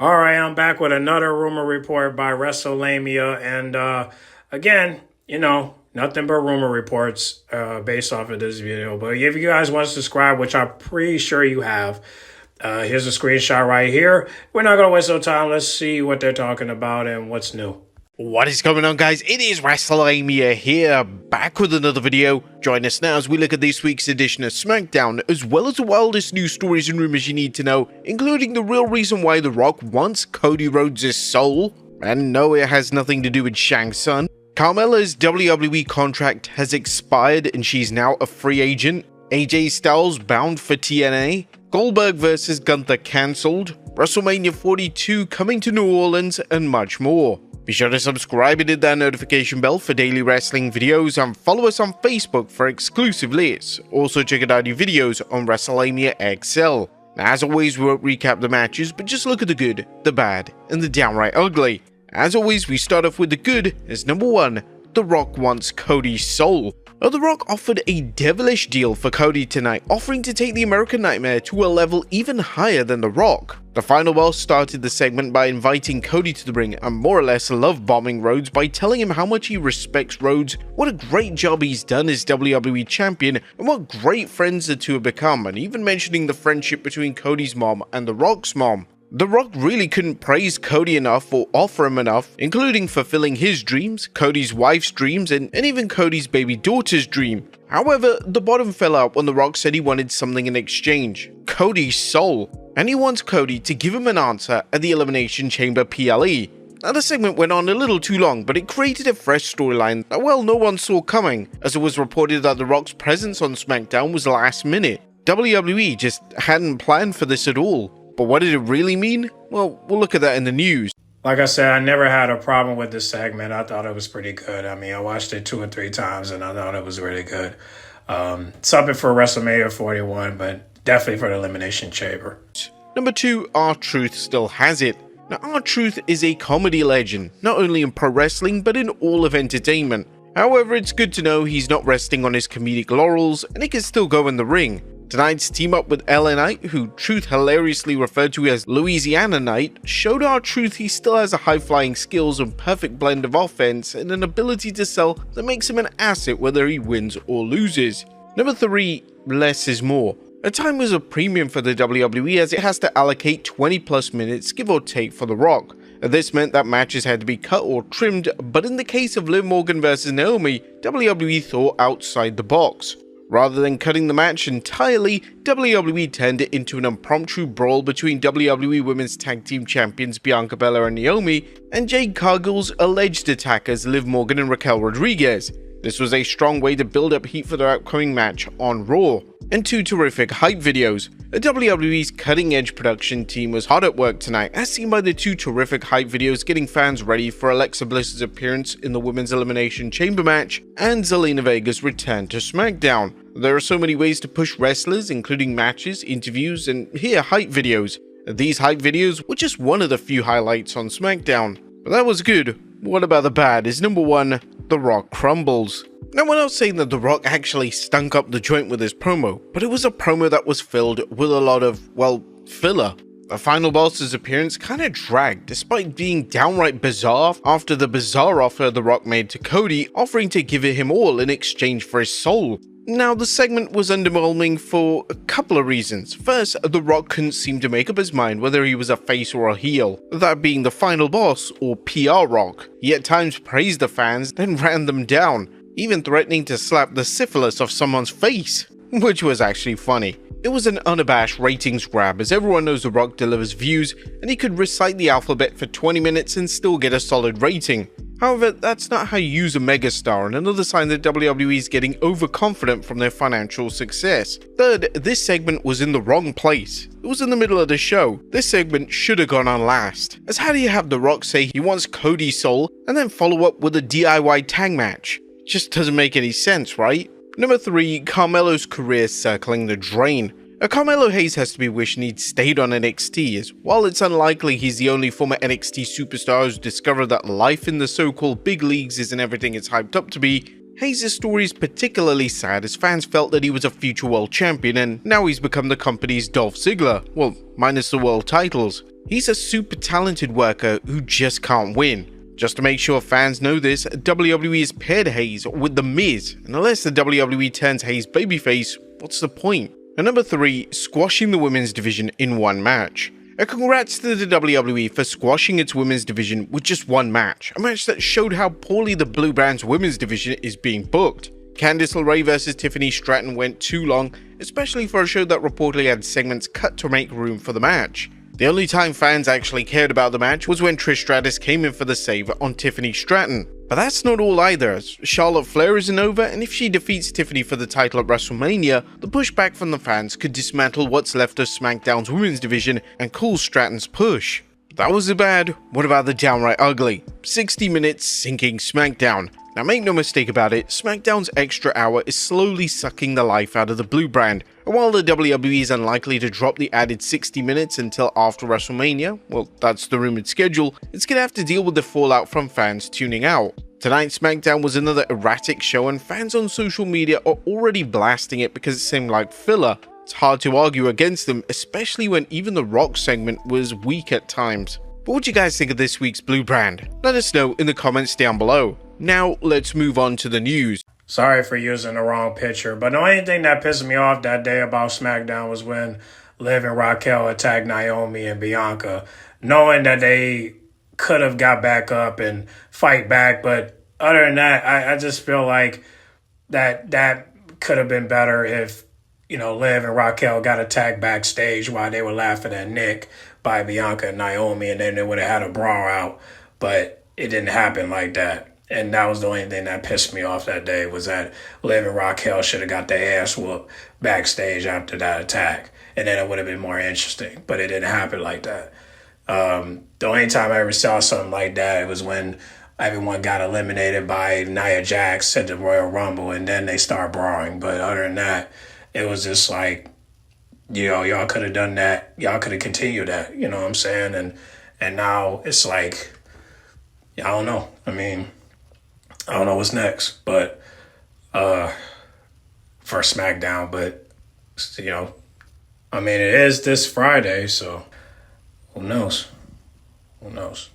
All right, I'm back with another rumor report by WrestleLamia, and again, nothing but rumor reports based off of this video. But if you guys want to subscribe, which I'm pretty sure you have, here's a screenshot right here. We're not gonna waste no time. Let's see what they're talking about and what's new. What is going on, guys? It is WrestleLamia here, back with another video. Join us now as we look at this week's edition of SmackDown, as well as the wildest news stories and rumors you need to know, including the real reason why The Rock wants Cody Rhodes' soul. And no, it has nothing to do with Shang Tsung. Carmella's WWE contract has expired and she's now a free agent. AJ Styles bound for TNA. Goldberg vs. Gunther cancelled. WrestleMania 42 coming to New Orleans, and much more. Be sure to subscribe and hit that notification bell for daily wrestling videos, and follow us on Facebook for exclusive lists. Also check out our new videos on WrestleLamia XL. Now, as always, we won't recap the matches, but just look at the good, the bad, and the downright ugly. As always, we start off with the good as number 1, The Rock wants Cody's soul. Now, The Rock offered a devilish deal for Cody tonight, offering to take the American Nightmare to a level even higher than The Rock. The final boss started the segment by inviting Cody to the ring and more or less love-bombing Rhodes by telling him how much he respects Rhodes, what a great job he's done as WWE Champion, and what great friends the two have become, and even mentioning the friendship between Cody's mom and The Rock's mom. The Rock really couldn't praise Cody enough or offer him enough, including fulfilling his dreams, Cody's wife's dreams, and even Cody's baby daughter's dream. However, the bottom fell out when The Rock said he wanted something in exchange: Cody's soul. And he wants Cody to give him an answer at the Elimination Chamber PLE. Now, the segment went on a little too long, but it created a fresh storyline that, well, no one saw coming, as it was reported that The Rock's presence on SmackDown was last minute. WWE just hadn't planned for this at all. But what did it really mean? Well, we'll look at that in the news. Like I said, I never had a problem with this segment. I thought it was pretty good. I mean, I watched it 2 or 3 times, and I thought it was really good. Something for WrestleMania 41, but definitely for the Elimination Chamber. Number 2, R-Truth still has it. Now, R-Truth is a comedy legend, not only in pro wrestling, but in all of entertainment. However, it's good to know he's not resting on his comedic laurels, and he can still go in the ring. Tonight's team up with LA Knight, who Truth hilariously referred to as Louisiana Knight, showed R-Truth he still has a high-flying skills and perfect blend of offense and an ability to sell that makes him an asset whether he wins or loses. Number 3, less is more. A time was a premium for the WWE as it has to allocate 20 plus minutes give or take for The Rock. This meant that matches had to be cut or trimmed, but in the case of Liv Morgan vs Naomi, WWE thought outside the box. Rather than cutting the match entirely, WWE turned it into an impromptu brawl between WWE Women's Tag Team Champions Bianca Belair and Naomi, and Jade Cargill's alleged attackers Liv Morgan and Raquel Rodriguez. This was a strong way to build up heat for their upcoming match on Raw. And 2 terrific hype videos. WWE's cutting-edge production team was hard at work tonight, as seen by the 2 terrific hype videos getting fans ready for Alexa Bliss's appearance in the Women's Elimination Chamber match and Zelina Vega's return to SmackDown. There are so many ways to push wrestlers, including matches, interviews, and here hype videos. These hype videos were just one of the few highlights on SmackDown. But that was good. What about the bad? Is number 1, The Rock crumbles. Now, we're not saying that The Rock actually stunk up the joint with his promo, but it was a promo that was filled with a lot of, well, filler. The final boss's appearance kinda dragged, despite being downright bizarre after the bizarre offer The Rock made to Cody, offering to give it him all in exchange for his soul. Now, the segment was underwhelming for a couple of reasons. First, The Rock couldn't seem to make up his mind whether he was a face or a heel, that being the final boss, or PR Rock. He at times praised the fans, then ran them down, even threatening to slap the syphilis off someone's face, which was actually funny. It was an unabashed ratings grab, as everyone knows The Rock delivers views, and he could recite the alphabet for 20 minutes and still get a solid rating. However, that's not how you use a megastar, and another sign that WWE is getting overconfident from their financial success. Third, this segment was in the wrong place. It was in the middle of the show. This segment should have gone on last, as how do you have The Rock say he wants Cody's soul and then follow up with a DIY tag match? Just doesn't make any sense, right? Number 3, Carmella's career circling the drain. Carmelo Hayes has to be wishing he'd stayed on NXT, as while it's unlikely he's the only former NXT superstar who's discovered that life in the so-called big leagues isn't everything it's hyped up to be, Hayes' story is particularly sad as fans felt that he was a future world champion and now he's become the company's Dolph Ziggler, well, minus the world titles. He's a super talented worker who just can't win. Just to make sure fans know this, WWE has paired Hayes with The Miz, and unless the WWE turns Hayes babyface, what's the point? And number 3, squashing the women's division in one match. Congrats to the WWE for squashing its women's division with just one match, a match that showed how poorly the Blue Brand's women's division is being booked. Candice LeRae vs Tiffany Stratton went too long, especially for a show that reportedly had segments cut to make room for the match. The only time fans actually cared about the match was when Trish Stratus came in for the save on Tiffany Stratton. But that's not all either, as Charlotte Flair isn't over, and if she defeats Tiffany for the title at WrestleMania, the pushback from the fans could dismantle what's left of SmackDown's women's division and cool Stratton's push. That was the bad. What about the downright ugly? 60 minutes sinking SmackDown. Now make no mistake about it, SmackDown's extra hour is slowly sucking the life out of the Blue Brand, and while the WWE is unlikely to drop the added 60 minutes until after WrestleMania, well that's the rumored schedule, it's gonna have to deal with the fallout from fans tuning out. Tonight's SmackDown was another erratic show and fans on social media are already blasting it because it seemed like filler. It's hard to argue against them, especially when even the Rock segment was weak at times. But what do you guys think of this week's Blue Brand? Let us know in the comments down below. Now, let's move on to the news. Sorry for using the wrong picture, but the only thing that pissed me off that day about SmackDown was when Liv and Raquel attacked Naomi and Bianca, knowing that they could have got back up and fight back. But other than that, I just feel like that could have been better if, Liv and Raquel got attacked backstage while they were laughing at Nick by Bianca and Naomi, and then they would have had a brawl out. But it didn't happen like that. And that was the only thing that pissed me off that day, was that Liv and Raquel should have got their ass whooped backstage after that attack. And then it would have been more interesting. But it didn't happen like that. The only time I ever saw something like that, it was when everyone got eliminated by Nia Jax at the Royal Rumble, and then they start brawling. But other than that, it was just like, y'all could have done that. Y'all could have continued that, you know what I'm saying? And now it's like, I don't know. I don't know what's next, but for SmackDown, but it is this Friday, so who knows? Who knows?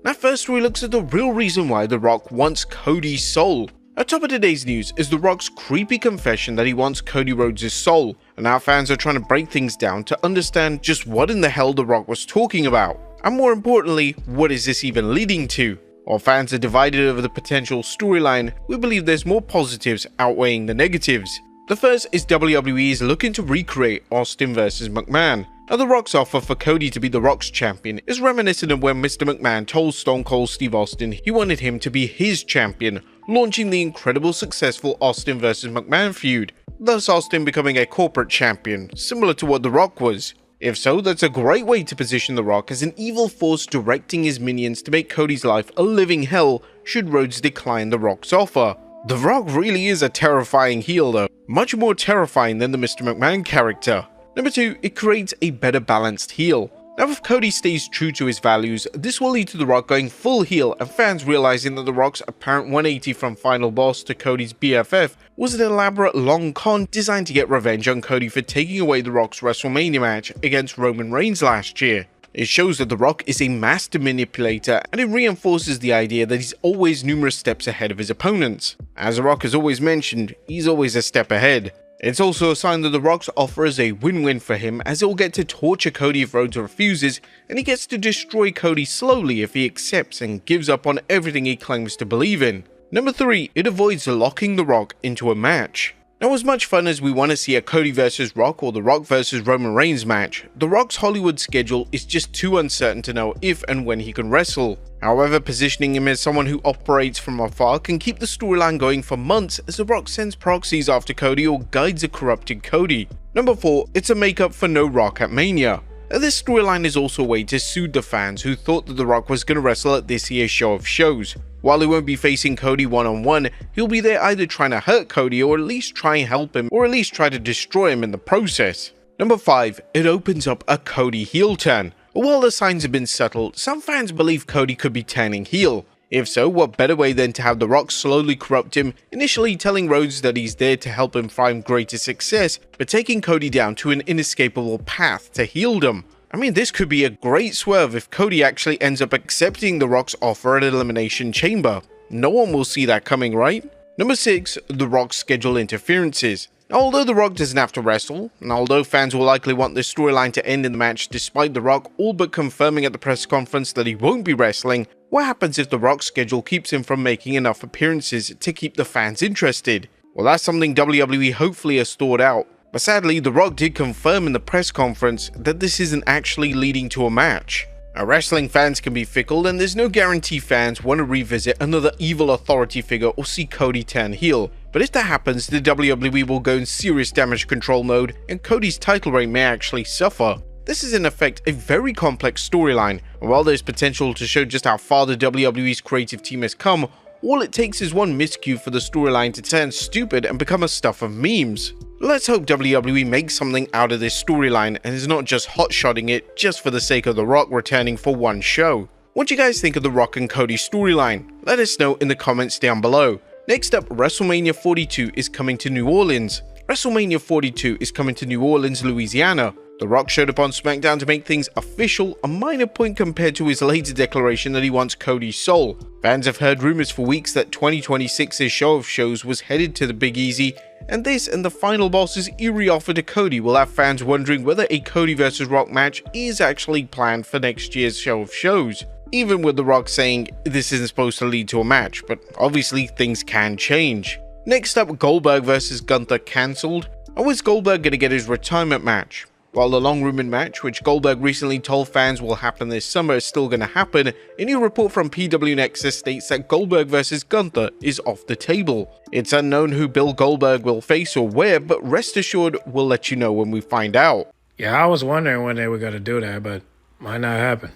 Now first we looks at the real reason why The Rock wants Cody's soul. At top of today's news is The Rock's creepy confession that he wants Cody Rhodes' soul, and now fans are trying to break things down to understand just what in the hell The Rock was talking about, and more importantly, what is this even leading to? While fans are divided over the potential storyline, we believe there's more positives outweighing the negatives. The first is WWE is looking to recreate Austin vs McMahon. Now The Rock's offer for Cody to be The Rock's champion is reminiscent of when Mr. McMahon told Stone Cold Steve Austin he wanted him to be his champion, launching the incredible successful Austin vs McMahon feud, thus Austin becoming a corporate champion, similar to what The Rock was. If so, that's a great way to position The Rock as an evil force directing his minions to make Cody's life a living hell should Rhodes decline The Rock's offer. The Rock really is a terrifying heel though, much more terrifying than the Mr. McMahon character. Number 2, it creates a better balanced heel. Now if Cody stays true to his values, this will lead to The Rock going full heel and fans realizing that The Rock's apparent 180 from Final Boss to Cody's BFF was an elaborate long con designed to get revenge on Cody for taking away The Rock's WrestleMania match against Roman Reigns last year. It shows that The Rock is a master manipulator, and it reinforces the idea that he's always numerous steps ahead of his opponents. As The Rock has always mentioned, he's always a step ahead. It's also a sign that The Rock's offer is a win-win for him, as he'll get to torture Cody if Rhodes refuses, and he gets to destroy Cody slowly if he accepts and gives up on everything he claims to believe in. Number 3, it avoids locking The Rock into a match. Now as much fun as we want to see a Cody vs Rock or The Rock vs Roman Reigns match, The Rock's Hollywood schedule is just too uncertain to know if and when he can wrestle. However, positioning him as someone who operates from afar can keep the storyline going for months as The Rock sends proxies after Cody or guides a corrupted Cody. Number 4, it's a makeup for no Rock at Mania. This storyline is also a way to soothe the fans who thought that The Rock was going to wrestle at this year's show of shows. While he won't be facing Cody one-on-one, he'll be there either trying to hurt Cody or at least try and help him or at least try to destroy him in the process. Number 5, it opens up a Cody heel turn. While the signs have been subtle, some fans believe Cody could be turning heel. If so, what better way than to have The Rock slowly corrupt him, initially telling Rhodes that he's there to help him find greater success, but taking Cody down to an inescapable path to healdom. I mean, this could be a great swerve if Cody actually ends up accepting The Rock's offer at Elimination Chamber. No one will see that coming, right? Number 6, The Rock's schedule interferences. Now, although The Rock doesn't have to wrestle, and although fans will likely want this storyline to end in the match despite The Rock all but confirming at the press conference that he won't be wrestling, what happens if The Rock's schedule keeps him from making enough appearances to keep the fans interested? Well, that's something WWE hopefully has thought out. But sadly, The Rock did confirm in the press conference that this isn't actually leading to a match. Now, wrestling fans can be fickle, and there's no guarantee fans want to revisit another evil authority figure or see Cody turn heel. But if that happens, the WWE will go in serious damage control mode, and Cody's title reign may actually suffer. This is in effect a very complex storyline, and while there's potential to show just how far the WWE's creative team has come, all it takes is one miscue for the storyline to turn stupid and become a stuff of memes. Let's hope WWE makes something out of this storyline and is not just hotshotting it just for the sake of The Rock returning for one show. What do you guys think of The Rock and Cody storyline? Let us know in the comments down below. Next up, WrestleMania 42 is coming to New Orleans. WrestleMania 42 is coming to New Orleans, Louisiana. The Rock showed up on SmackDown to make things official, a minor point compared to his later declaration that he wants Cody's soul. Fans have heard rumors for weeks that 2026's show of shows was headed to the Big Easy, and this and the final boss's eerie offer to Cody will have fans wondering whether a Cody vs Rock match is actually planned for next year's show of shows. Even with The Rock saying this isn't supposed to lead to a match, but obviously things can change. Next up, Goldberg vs Gunther cancelled. Or is Goldberg going to get his retirement match? While the long-rumored match, which Goldberg recently told fans will happen this summer, is still going to happen, a new report from PW Nexus states that Goldberg vs Gunther is off the table. It's unknown who Bill Goldberg will face or where, but rest assured we'll let you know when we find out. Yeah, I was wondering when they were going to do that, but might not happen.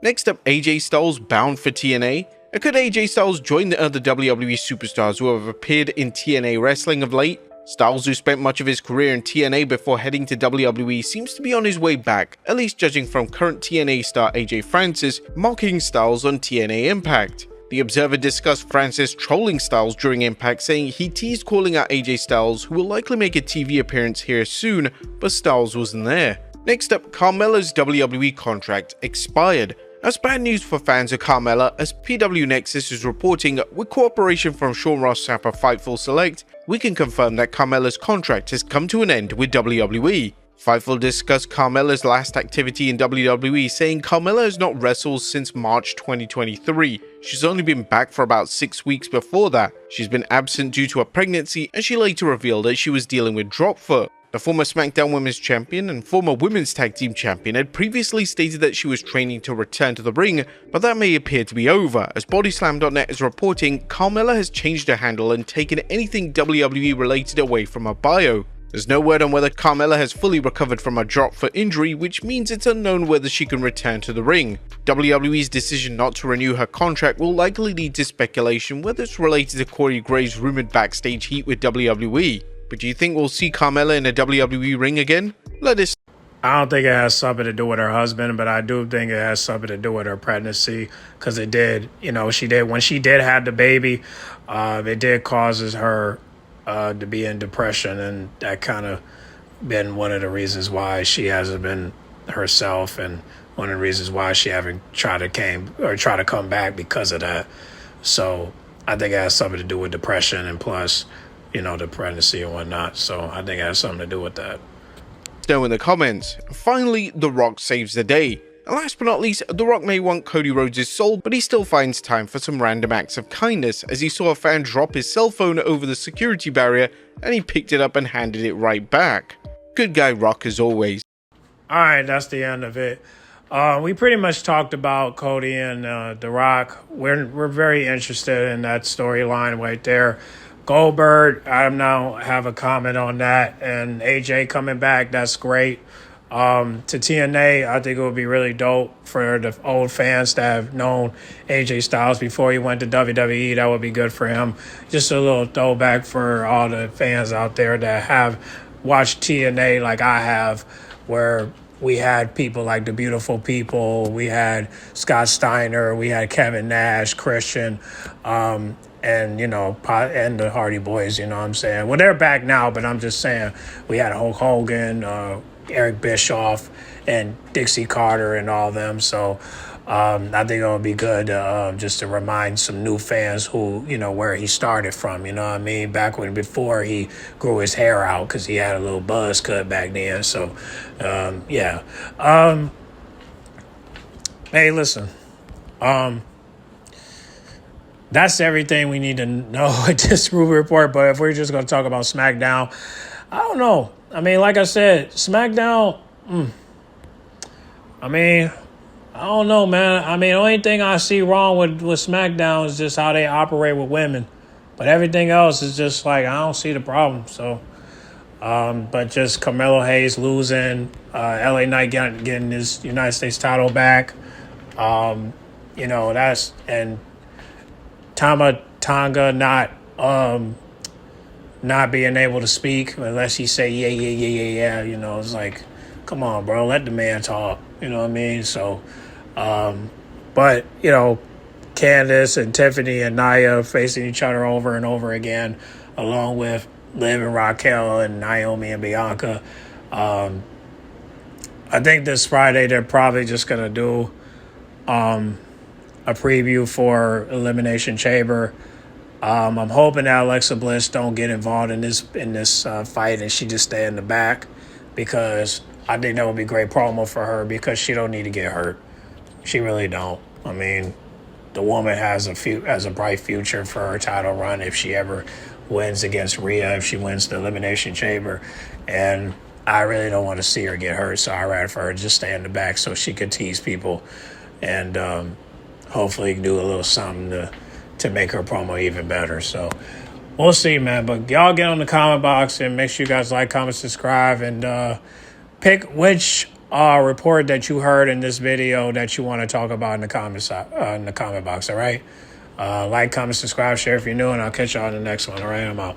Next up, AJ Styles bound for TNA. Could AJ Styles join the other WWE superstars who have appeared in TNA wrestling of late? Styles, who spent much of his career in TNA before heading to WWE, seems to be on his way back, at least judging from current TNA star AJ Francis mocking Styles on TNA Impact. The Observer discussed Francis trolling Styles during Impact, saying he teased calling out AJ Styles, who will likely make a TV appearance here soon, but Styles wasn't there. Next up, Carmella's WWE contract expired. That's bad news for fans of Carmella, as PW Nexus is reporting, with cooperation from Sean Ross Sapp of Fightful Select, we can confirm that Carmella's contract has come to an end with WWE. Fightful discussed Carmella's last activity in WWE, saying Carmella has not wrestled since March 2023. She's only been back for about 6 weeks before that. She's been absent due to a pregnancy, and she later revealed that she was dealing with drop foot. The former SmackDown Women's Champion and former Women's Tag Team Champion had previously stated that she was training to return to the ring, but that may appear to be over, as Bodyslam.net is reporting Carmella has changed her handle and taken anything WWE related away from her bio. There's no word on whether Carmella has fully recovered from her drop foot injury, which means it's unknown whether she can return to the ring. WWE's decision not to renew her contract will likely lead to speculation whether it's related to Corey Graves' rumored backstage heat with WWE. But do you think we'll see Carmella in a WWE ring again? Let us. I don't think it has something to do with her husband, but I do think it has something to do with her pregnancy, because it did, when she did have the baby, it did causes her to be in depression, and that kind of been one of the reasons why she hasn't been herself, and one of the reasons why she haven't tried to come back because of that. So I think it has something to do with depression, and plus, the pregnancy and whatnot. So I think it has something to do with that. Know in the comments. Finally, The Rock saves the day. And last but not least, The Rock may want Cody Rhodes' soul, but he still finds time for some random acts of kindness, as he saw a fan drop his cell phone over the security barrier, and he picked it up and handed it right back. Good guy Rock as always. Alright, that's the end of it. We pretty much talked about Cody and The Rock. We're very interested in that storyline right there. Goldberg, I now have a comment on that, and AJ coming back, that's great. To TNA, I think it would be really dope for the old fans that have known AJ Styles before he went to WWE. That would be good for him. Just a little throwback for all the fans out there that have watched TNA like I have, where we had people like the Beautiful People, we had Scott Steiner, we had Kevin Nash, Christian, and, you know, and the Hardy Boys, you know what I'm saying? Well, they're back now, but I'm just saying we had Hulk Hogan, Eric Bischoff, and Dixie Carter and all them. So I think it'll be good just to remind some new fans who, you know, where he started from, you know what I mean? Back before he grew his hair out, because he had a little buzz cut back then. So, yeah. Hey, listen. That's everything we need to know at this Rumor Report. But if we're just going to talk about SmackDown, I don't know. I mean, like I said, SmackDown, I mean, I don't know, man. I mean, the only thing I see wrong with SmackDown is just how they operate with women. But everything else is just like, I don't see the problem. So, but just Carmelo Hayes losing, LA Knight getting his United States title back. You know, that's, and Tonga not being able to speak unless he say yeah. You know, it's like, come on, bro, let the man talk. You know what I mean? So, but you know, Candace and Tiffany and Nia facing each other over and over again, along with Liv and Raquel and Naomi and Bianca. I think this Friday they're probably just gonna do a preview for Elimination Chamber. I'm hoping that Alexa Bliss don't get involved in this fight and she just stay in the back, because I think that would be great promo for her, because she don't need to get hurt. She really don't. I mean, the woman has a bright future for her title run if she ever wins against Rhea, if she wins the Elimination Chamber, and I really don't want to see her get hurt. So I'd rather for her to just stay in the back so she could tease people and hopefully do a little something to make her promo even better. So we'll see, man. But y'all get on the comment box and make sure you guys like, comment, subscribe, and pick which report that you heard in this video that you want to talk about in the comment box. All right. Like, comment, subscribe, share if you're new, and I'll catch y'all in the next one. All right, I'm out.